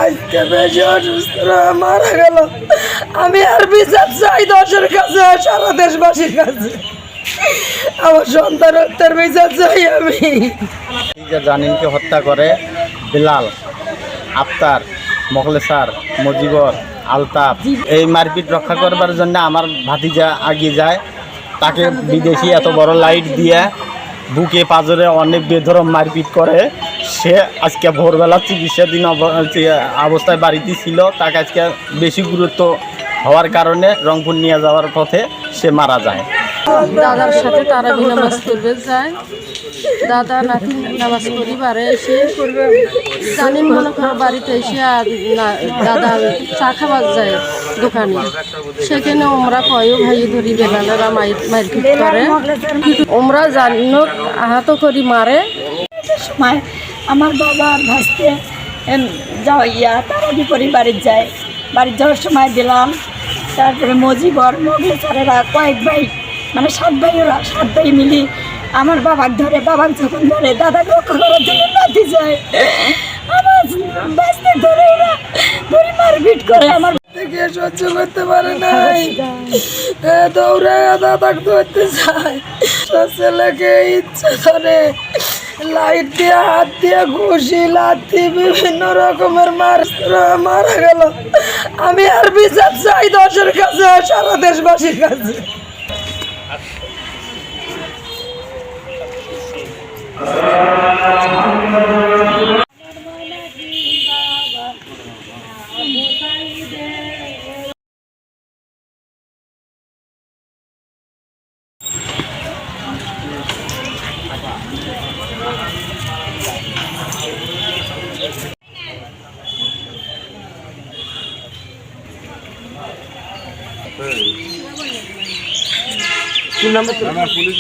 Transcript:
আজকে বেশি অসুস্থ মারা গেল। আমি আর বিচার চাই দেশের কাছে, সারা দেশবাসীর কাছে। আমার সন্তান হত্যার বিচার চাই আমি। জানিনকে হত্যা করে বিলাল, আফতার, মোখলেসার, মজিবর, আলতাফ। এই মারপিট রক্ষা করবার জন্য আমার ভাতিজা আগিয়ে যায়। তাকে বিদেশি এত বড় লাইট দিয়ে বুকে পাঁজরে অনেক বেধরম মারপিট করে। সে আজকে ভোরবেলা চিকিৎসাধীন অবস্থায় বাড়িতে ছিল। তাকে আজকে বেশি গুরুত্ব হওয়ার কারণে রংপুর নিয়ে যাওয়ার পথে সে মারা যায়। দাদার সাথে তারাবি নামাজ করবে যায়। দাদা নাতি নামাজ পরিবারে এসে জানিন মনে করো বাড়িতে এসে দাদা চা খাবার যায় দোকানে। সেখানে আমরা কয় ভাই ধরি বেলালেরা মারপিট করে। আমরা জানিন আহত করি মারে। সময় আমার বাবা আর ভাসতে যাওয়াইয়া তারাবি পরিবারের যায়। বাড়ি যাওয়ার সময় দিলাম, তারপরে মজিবর মোগলেসারেরা কয়েক ভাই, মানে 7 ভাই, ওরা 7 ভাই মিলি আমার বাবাকে ধরে। বাবাকে যখন ধরে দাদাকে রক্ষা করার জন্য নাতি যায়, আমার বাঁচতে ধরে ওরা ধরে মারপিট করে। আমার থেকে সহ্য করতে পারে নাই, দৌড়ে দাদাকে ধরতে চায়। ছেলেকে ইচ্ছা করে লাইট দিয়ে, হাত দিয়ে ঘুষি, লাথি, বিভিন্ন রকমের মারা গেল। আমি আর বিচার চাই দেশের কাছে, সারা দেশবাসীর কাছে। পুলিশ